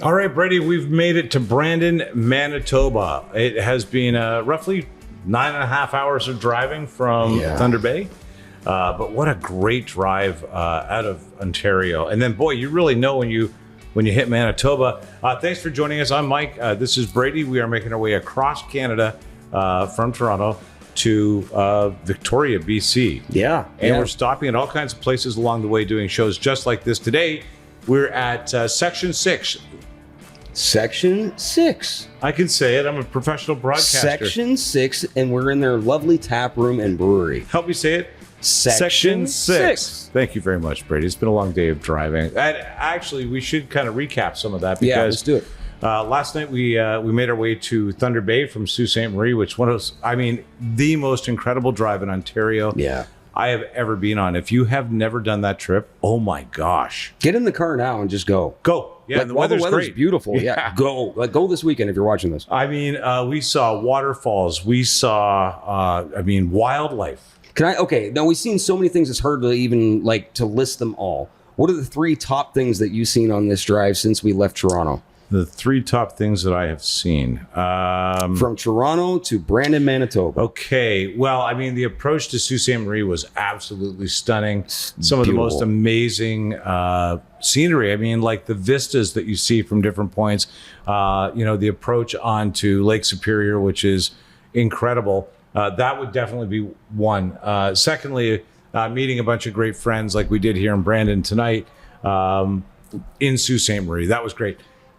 All right, Bradie, we've made it to Brandon, Manitoba. It has been roughly 9.5 hours of driving from Thunder Bay. But what a great drive out of Ontario. And then, boy, you really know when you hit Manitoba. Thanks for joining us. I'm Mike. This is Bradie. We are making our way across Canada from Toronto to Victoria, BC. And we're stopping at all kinds of places along the way doing shows just like this. Today, we're at Section 6. Section 6. I can say it. I'm a professional broadcaster. Section 6, and we're in their lovely tap room and brewery. Help me say it. Section 6. Thank you very much, Bradie. It's been a long day of driving. Actually, we should kind of recap some of that because let's do it. Last night we made our way to Thunder Bay from Sault Ste. Marie, which was, the most incredible drive in Ontario I have ever been on. If you have never done that trip, oh my gosh. Get in the car now and just go. Go. Yeah, the weather's great. Beautiful. Yeah. Go. Go this weekend if you're watching this. We saw waterfalls. We saw, wildlife. Now we've seen so many things it's hard to even to list them all. What are the 3 top things that you've seen on this drive since we left Toronto? The 3 top things that I have seen. From Toronto to Brandon, Manitoba. Okay. Well, the approach to Sault Ste. Marie was absolutely stunning. Some of the most amazing scenery. Like the vistas that you see from different points. The approach onto Lake Superior, which is incredible. That would definitely be one. Secondly, meeting a bunch of great friends like we did here in Brandon tonight in Sault Ste. Marie. That was great.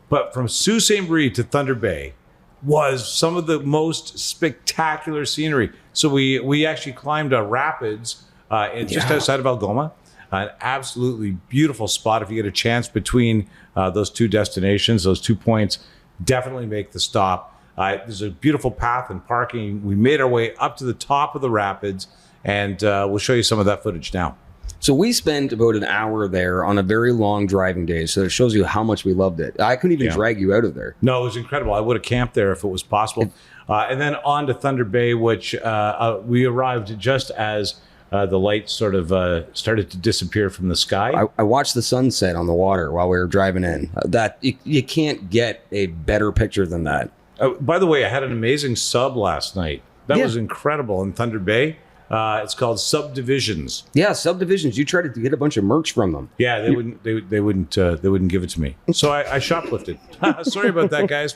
But from Sault Ste. Marie to Thunder Bay was some of the most spectacular scenery. So we actually climbed rapids just outside of Algoma. An absolutely beautiful spot. If you get a chance between those 2 destinations, those 2 points, definitely make the stop. There's a beautiful path and parking. We made our way up to the top of the rapids, and we'll show you some of that footage now. So we spent about an hour there on a very long driving day. So it shows you how much we loved it. I couldn't even drag you out of there. No, it was incredible. I would have camped there if it was possible. And then on to Thunder Bay, which we arrived just as the lights sort of started to disappear from the sky. I watched the sunset on the water while we were driving in. That you can't get a better picture than that. By the way, I had an amazing sub last night. That was incredible in Thunder Bay. It's called Subdivisions. Yeah, Subdivisions. You tried to get a bunch of merch from them. Yeah, they wouldn't give it to me. So I shoplifted. Sorry about that, guys.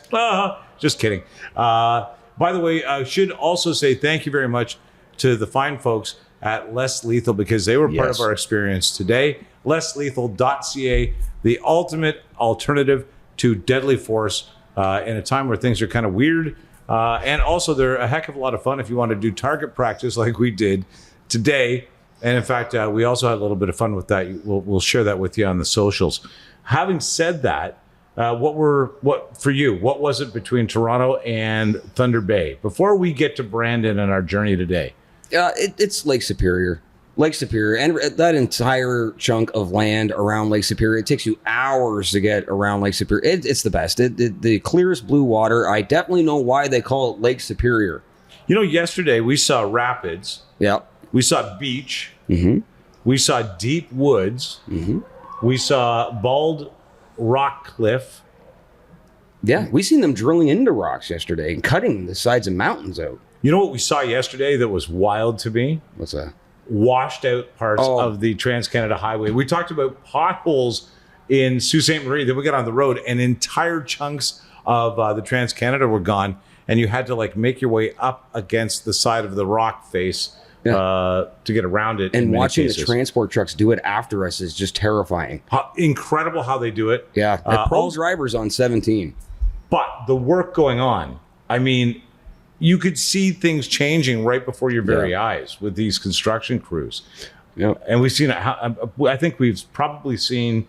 Just kidding. By the way, I should also say thank you very much to the fine folks at Less Lethal because they were part of our experience today. LessLethal.ca, the ultimate alternative to deadly force in a time where things are kind of weird. And also, they're a heck of a lot of fun if you want to do target practice like we did today. And in fact, we also had a little bit of fun with that. We'll share that with you on the socials. Having said that, what was it between Toronto and Thunder Bay? Before we get to Brandon and our journey today. It's Lake Superior. Lake Superior, and that entire chunk of land around Lake Superior, it takes you hours to get around Lake Superior. It's the best. The clearest blue water. I definitely know why they call it Lake Superior. Yesterday we saw rapids. Yeah. We saw beach. Mm-hmm. We saw deep woods. Mm-hmm. We saw bald rock cliff. Yeah, we seen them drilling into rocks yesterday and cutting the sides of mountains out. You know what we saw yesterday that was wild to me? What's that? Washed out parts of the TransCanada Highway. We talked about potholes in Sault Ste. Marie. Then we got on the road and entire chunks of the TransCanada were gone. And you had to make your way up against the side of the rock face to get around it. And watching the transport trucks do it after us is just terrifying. Incredible how they do it. Yeah. Pro drivers on 17. But the work going on, you could see things changing right before your very eyes with these construction crews. Yeah. And we've seen, I think we've probably seen,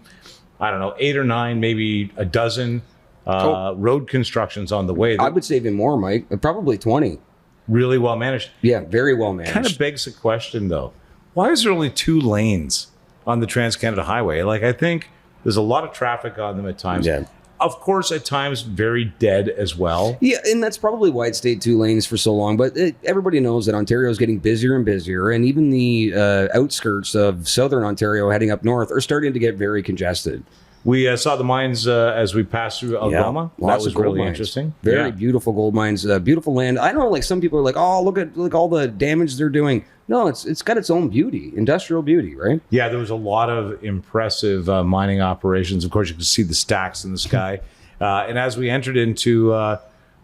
8 or 9, maybe a dozen road constructions on the way. I would say even more, Mike. Probably 20. Really well managed. Yeah, very well managed. Kind of begs the question, though. Why is there only 2 lanes on the TransCanada Highway? I think there's a lot of traffic on them at times. Yeah. Of course, at times, very dead as well. Yeah, and that's probably why it stayed 2 lanes for so long. But everybody knows that Ontario is getting busier and busier. And even the outskirts of southern Ontario heading up north are starting to get very congested. We saw the mines as we passed through Algoma. Yeah, that was really interesting. Very beautiful gold mines, beautiful land. I know, like some people are like, "Oh, look at all the damage they're doing." No, it's got its own beauty, industrial beauty, right? Yeah, there was a lot of impressive mining operations. Of course, you could see the stacks in the sky. And as we entered into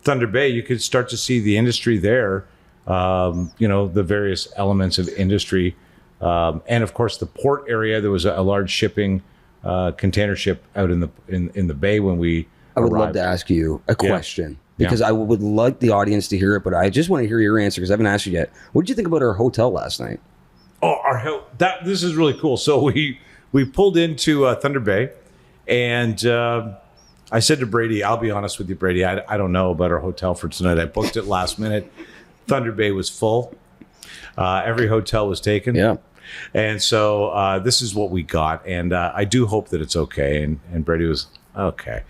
Thunder Bay, you could start to see the industry there. The various elements of industry, and of course the port area. There was a large shipping container ship out in the bay when we I would arrived. love to ask you a question because I would like the audience to hear it, but I just want to hear your answer because I haven't asked you yet. What did you think about our hotel last night? Oh, this is really cool. So we pulled into Thunder Bay, and I said to Bradie, I'll be honest with you, Bradie, I don't know about our hotel for tonight. I booked it last minute. Thunder Bay was full. Every hotel was taken. Yeah. And so this is what we got. And I do hope that it's okay. And Bradie was okay.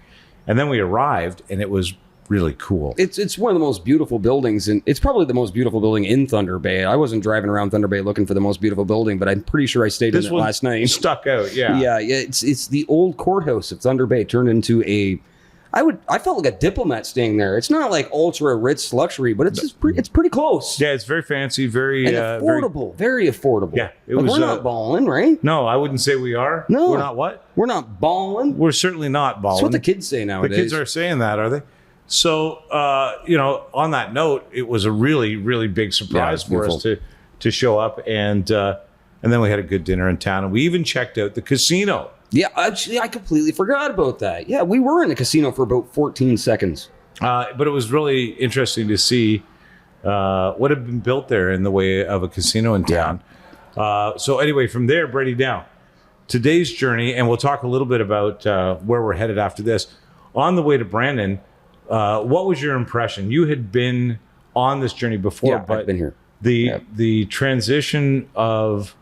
And then we arrived, and it was really cool. It's one of the most beautiful buildings, and it's probably the most beautiful building in Thunder Bay. I wasn't driving around Thunder Bay looking for the most beautiful building, but I'm pretty sure I stayed in it last night. Stuck out, yeah. Yeah, it's the old courthouse of Thunder Bay turned into I felt like a diplomat staying there. It's not like ultra rich luxury, but it's pretty close. Yeah, it's very fancy, very and affordable, very affordable. Yeah, we're not balling, right? No, I wouldn't say we are. No, we're not what? We're not balling. We're certainly not balling. That's what the kids say nowadays. The kids are saying that, are they? So, on that note, it was a really, really big surprise for us to show up, and then we had a good dinner in town, and we even checked out the casino. Yeah, actually, I completely forgot about that. Yeah, we were in the casino for about 14 seconds. But it was really interesting to see what had been built there in the way of a casino in town. Yeah. So anyway, from there, Bradie, down. Today's journey, and we'll talk a little bit about where we're headed after this. On the way to Brandon, what was your impression? You had been on this journey before, but I've been here. The transition of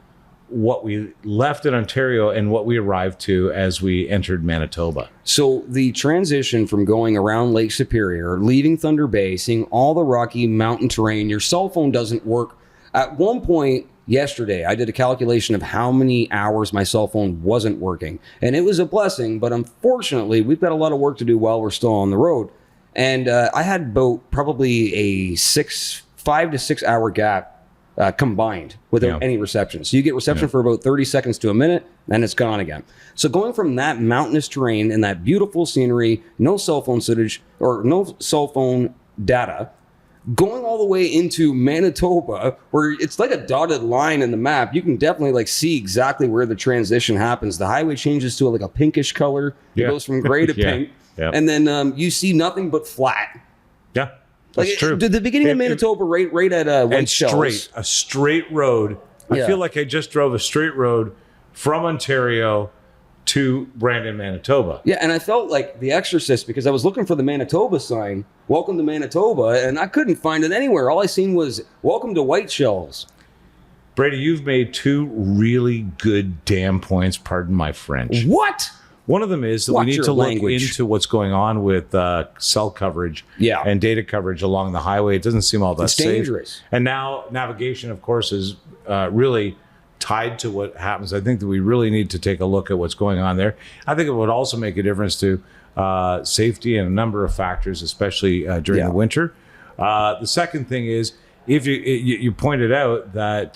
what we left in Ontario and what we arrived to as we entered Manitoba. So the transition from going around Lake Superior, leaving Thunder Bay, seeing all the rocky mountain terrain, your cell phone doesn't work. At one point yesterday, I did a calculation of how many hours my cell phone wasn't working. And it was a blessing, but unfortunately, we've got a lot of work to do while we're still on the road. And I had about probably a 5 to 6 hour gap combined without any reception. So you get reception for about 30 seconds to a minute, and it's gone again. So going from that mountainous terrain and that beautiful scenery, no cell phone footage or no cell phone data, going all the way into Manitoba, where it's like a dotted line in the map, you can definitely see exactly where the transition happens. The highway changes to a pinkish color. It goes from gray to pink. Yeah. And then you see nothing but flat. Yeah. That's true. The beginning of Manitoba, right at White Shells. A straight road. I feel like I just drove a straight road from Ontario to Brandon, Manitoba. Yeah, and I felt like The Exorcist because I was looking for the Manitoba sign, "Welcome to Manitoba," and I couldn't find it anywhere. All I seen was "Welcome to White Shells." Bradie, you've made two really good damn points. Pardon my French. What? One of them is that we need to look into what's going on with cell coverage and data coverage along the highway. It doesn't seem all that safe. It's dangerous. And now navigation, of course, is really tied to what happens. I think that we really need to take a look at what's going on there. I think it would also make a difference to safety and a number of factors, especially during the winter. The second thing is, if you pointed out that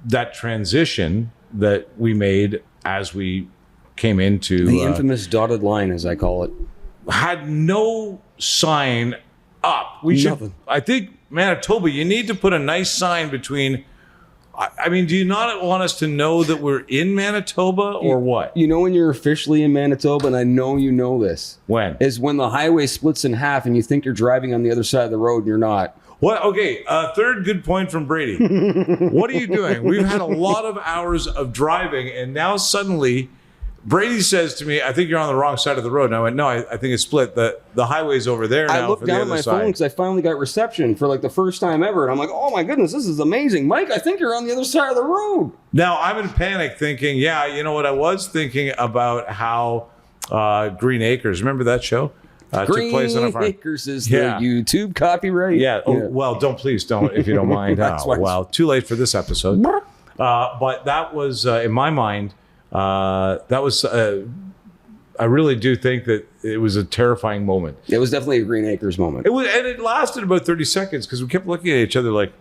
that transition that we made as we came into the infamous dotted line, as I call it, had no sign up. We should. I think Manitoba, you need to put a nice sign between. I mean, do you not want us to know that we're in Manitoba or what? You know when you're officially in Manitoba, and I know you know this. When? Is when the highway splits in half and you think you're driving on the other side of the road and you're not. What? Okay, third good point from Bradie. What are you doing? We've had a lot of hours of driving, and now suddenly Bradie says to me, "I think you're on the wrong side of the road." And I went, "No, I think it's split. The highway's over there now." I looked down at my phone because I finally got reception for the first time ever. And I'm like, "Oh my goodness, this is amazing. Mike, I think you're on the other side of the road." Now I'm in panic thinking, you know what? I was thinking about how Green Acres, remember that show? Green took place on a farm. Acres is the YouTube copyright. Yeah. Oh, well, please don't, if you don't mind. Well, too late for this episode. But that was, in my mind, that was. I really do think that it was a terrifying moment. It was definitely a Green Acres moment. It was, and it lasted about 30 seconds because we kept looking at each other like,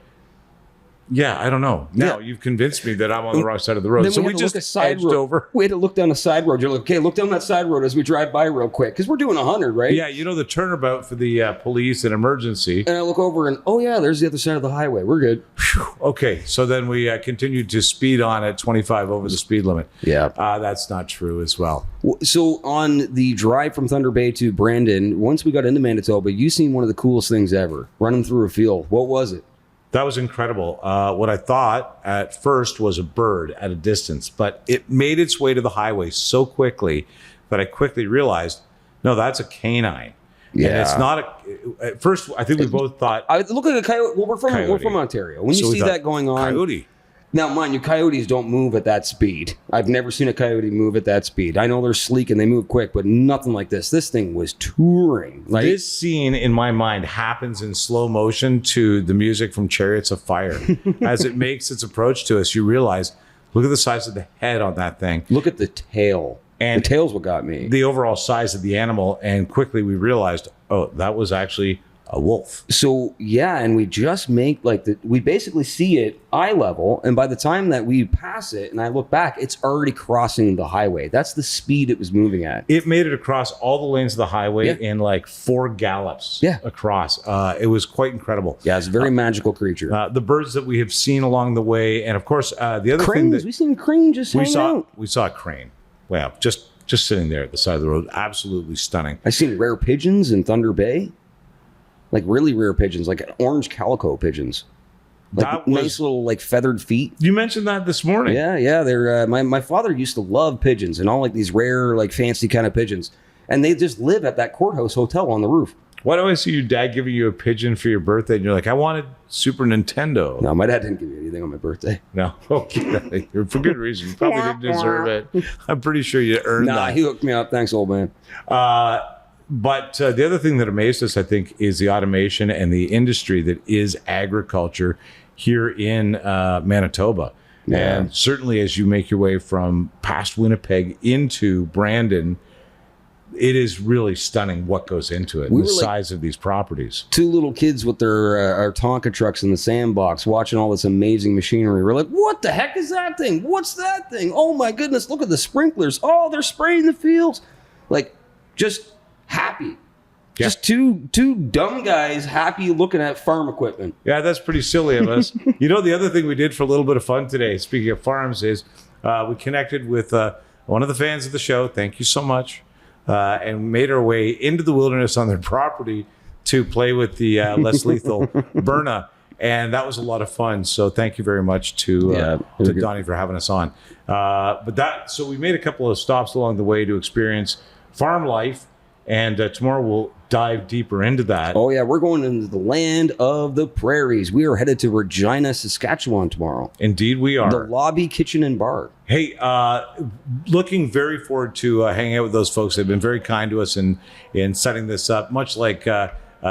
yeah, I don't know. Now you've convinced me that I'm on the wrong side of the road. So we just edged over. We had to look down a side road. You're like, okay, look down that side road as we drive by real quick because we're doing 100, right? Yeah, you know the turnabout for the police and emergency. And I look over and, oh yeah, there's the other side of the highway. We're good. Whew. Okay, so then we continued to speed on at 25 over the speed limit. Yeah. That's not true as well. So on the drive from Thunder Bay to Brandon, once we got into Manitoba, you seen one of the coolest things ever, running through a field. What was it? That was incredible. What I thought at first was a bird at a distance, but it made its way to the highway so quickly that I quickly realized, no, that's a canine. Yeah. And it's not at first, I think we both thought. I look like a coyote. Well, we're from Ontario. When you see that going on. Coyote. Now, mind you, coyotes don't move at that speed. I've never seen a coyote move at that speed. I know they're sleek and they move quick, but nothing like this. This thing was touring. Like, this scene, in my mind, happens in slow motion to the music from Chariots of Fire. As it makes its approach to us, you realize, look at the size of the head on that thing. Look at the tail. And the tail's what got me. The overall size of the animal, and quickly we realized, oh, that was actually a wolf. So yeah, and we just make we basically see it eye level, and by the time that we pass it and I look back, it's already crossing the highway. That's the speed it was moving at. It made it across all the lanes of the highway in like 4 gallops across. It was quite incredible. Yeah, it's a very magical creature. The birds that we have seen along the way, and of course the other cranes, thing that we've seen a crane just hanging out. We saw a crane. Wow, just sitting there at the side of the road. Absolutely stunning. I've seen rare pigeons in Thunder Bay. Like really rare pigeons, like orange calico pigeons. Like nice little like feathered feet. You mentioned that this morning. Yeah. They're my father used to love pigeons and all like these rare, like fancy kind of pigeons. And they just live at that courthouse hotel on the roof. Why do I see your dad giving you a pigeon for your birthday? And you're like, I wanted Super Nintendo. No, my dad didn't give me anything on my birthday. No. Okay. For good reason. You probably didn't deserve it. I'm pretty sure you earned that. Nah, he hooked me up. Thanks, old man. But the other thing that amazed us, I think, is the automation and the industry that is agriculture here in Manitoba. Yeah. And certainly as you make your way from past Winnipeg into Brandon, it is really stunning what goes into it, and the size of these properties. 2 little kids with their our Tonka trucks in the sandbox watching all this amazing machinery. We're like, what the heck is that thing? What's that thing? Oh my goodness, look at the sprinklers. Oh, they're spraying the fields. Like, just happy. Yeah. Just two dumb guys happy looking at farm equipment. Yeah, that's pretty silly of us. You know, the other thing we did for a little bit of fun today, speaking of farms, is we connected with one of the fans of the show. Thank you so much. And made our way into the wilderness on their property to play with the less lethal Berna. And that was a lot of fun. So thank you very much to Donnie for having us on. So we made a couple of stops along the way to experience farm life. And tomorrow we'll dive deeper into that. Oh, yeah. We're going into the land of the prairies. We are headed to Regina, Saskatchewan tomorrow. Indeed, we are. The Lobby Kitchen and Bar. Hey, looking very forward to hanging out with those folks. They've been very kind to us in setting this up, much like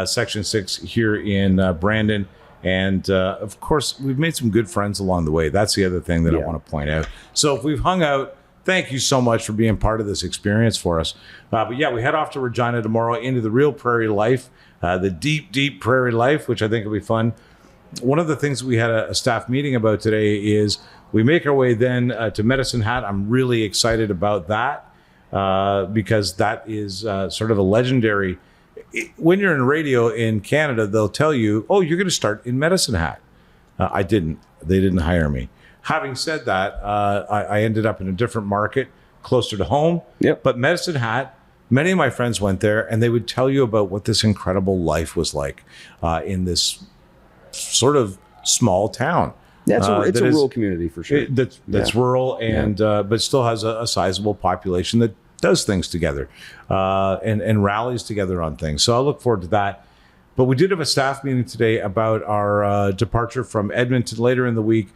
Section 6 here in Brandon. And, of course, we've made some good friends along the way. That's the other thing that I want to point out. So if we've hung out, thank you so much for being part of this experience for us. But yeah, we head off to Regina tomorrow into the real prairie life, the deep, deep prairie life, which I think will be fun. One of the things we had a staff meeting about today is we make our way then to Medicine Hat. I'm really excited about that because that is sort of a legendary. When you're in radio in Canada, they'll tell you, oh, you're going to start in Medicine Hat. I didn't. They didn't hire me. Having said that, I ended up in a different market closer to home. Yep. But Medicine Hat, many of my friends went there and they would tell you about what this incredible life was like in this sort of small town. Yeah, it's a rural community for sure. That's rural and but still has a sizable population that does things together and rallies together on things. So I look forward to that. But we did have a staff meeting today about our departure from Edmonton later in the week.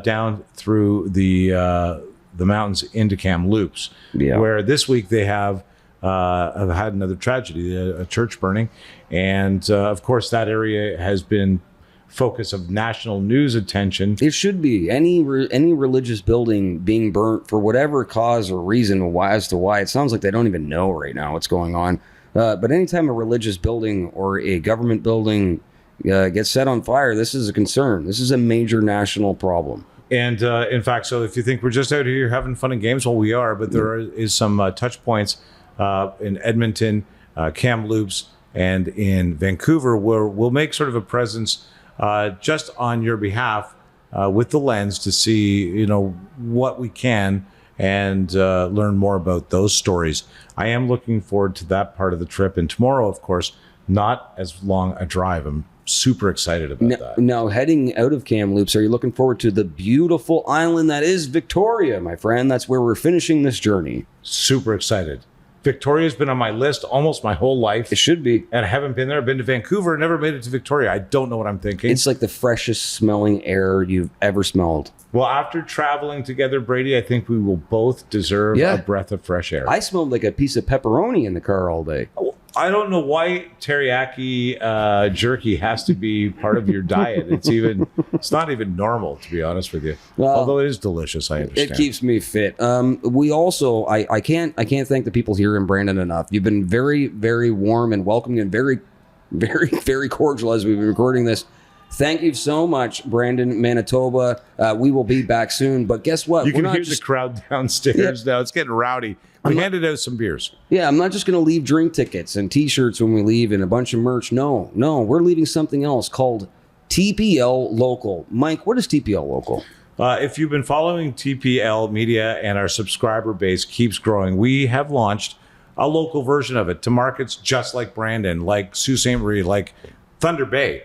Down through the mountains into Kamloops, where this week they have had another tragedy, a church burning. And, of course, that area has been focus of national news attention. It should be. Any religious building being burnt for whatever cause or reason as to why. It sounds like they don't even know right now what's going on. But anytime a religious building or a government building gets set on fire, this is a concern. This is a major national problem. And in fact, so if you think we're just out here having fun and games, well, we are, but there is some touch points in Edmonton, Kamloops, and in Vancouver where we'll make sort of a presence just on your behalf with the lens to see, what we can and learn more about those stories. I am looking forward to that part of the trip. And tomorrow, of course, not as long a drive. I'm super excited about that. Now, heading out of Kamloops, are you looking forward to the beautiful island that is Victoria, my friend? That's where we're finishing this journey. Super excited. Victoria's been on my list almost my whole life. It should be. And I haven't been there. I've been to Vancouver, never made it to Victoria. I don't know what I'm thinking. It's like the freshest smelling air you've ever smelled. Well, after traveling together, Bradie, I think we will both deserve a breath of fresh air. I smelled like a piece of pepperoni in the car all day. I don't know why teriyaki jerky has to be part of your diet. It's not even normal, to be honest with you. Well, although it is delicious, I understand. It keeps me fit. We also, I can't thank the people here in Brandon enough. You've been very, very warm and welcoming and very, very, very cordial as we've been recording this. Thank you so much, Brandon, Manitoba. We will be back soon. But guess what? You can hear the crowd downstairs now. It's getting rowdy. We handed out some beers. Yeah, I'm not just going to leave drink tickets and T-shirts when we leave and a bunch of merch. No, we're leaving something else called TPL Local. Mike, what is TPL Local? If you've been following TPL Media and our subscriber base keeps growing, we have launched a local version of it to markets just like Brandon, like Sault Ste. Marie, like Thunder Bay,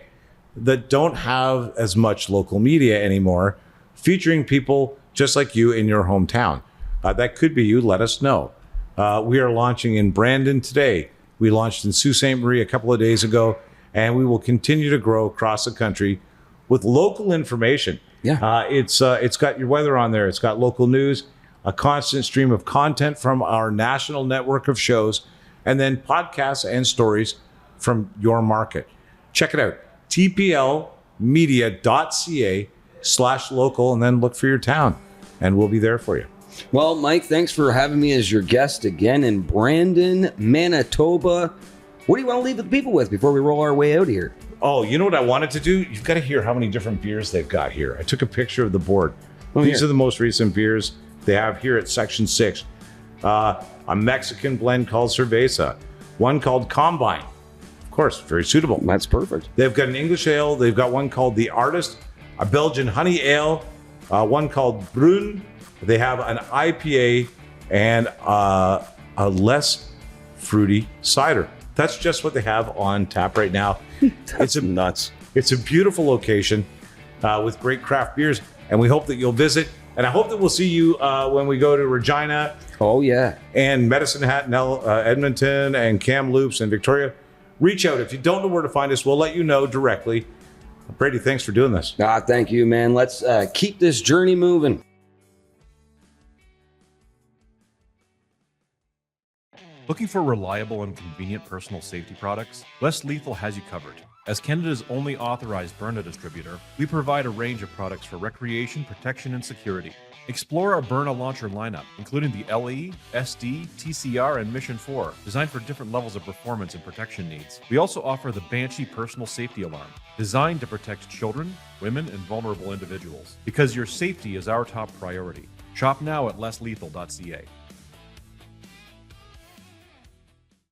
that don't have as much local media anymore, featuring people just like you in your hometown. That could be you. Let us know. We are launching in Brandon today. We launched in Sault Ste. Marie a couple of days ago, and we will continue to grow across the country with local information. Yeah. It's got your weather on there. It's got local news, a constant stream of content from our national network of shows, and then podcasts and stories from your market. Check it out. tplmedia.ca/local, and then look for your town, and we'll be there for you. Well, Mike, thanks for having me as your guest again in Brandon, Manitoba. What do you want to leave the people with before we roll our way out here? Oh, you know what I wanted to do? You've got to hear how many different beers they've got here. I took a picture of the board. These are the most recent beers they have here at Section 6. A Mexican blend called Cerveza. One called Combine. Of course, very suitable. That's perfect. They've got an English ale. They've got one called The Artist. A Belgian honey ale. One called Brune. They have an IPA and a less fruity cider. That's just what they have on tap right now. It's nuts. It's a beautiful location with great craft beers, and we hope that you'll visit. And I hope that we'll see you when we go to Regina. Oh, yeah. And Medicine Hat, and Edmonton, and Kamloops, and Victoria. Reach out. If you don't know where to find us, we'll let you know directly. Bradie, thanks for doing this. Thank you, man. Let's keep this journey moving. Looking for reliable and convenient personal safety products? Less Lethal has you covered. As Canada's only authorized Byrna distributor, we provide a range of products for recreation, protection, and security. Explore our Byrna launcher lineup, including the LE, SD, TCR, and Mission 4, designed for different levels of performance and protection needs. We also offer the Banshee personal safety alarm, designed to protect children, women, and vulnerable individuals. Because your safety is our top priority. Shop now at lesslethal.ca.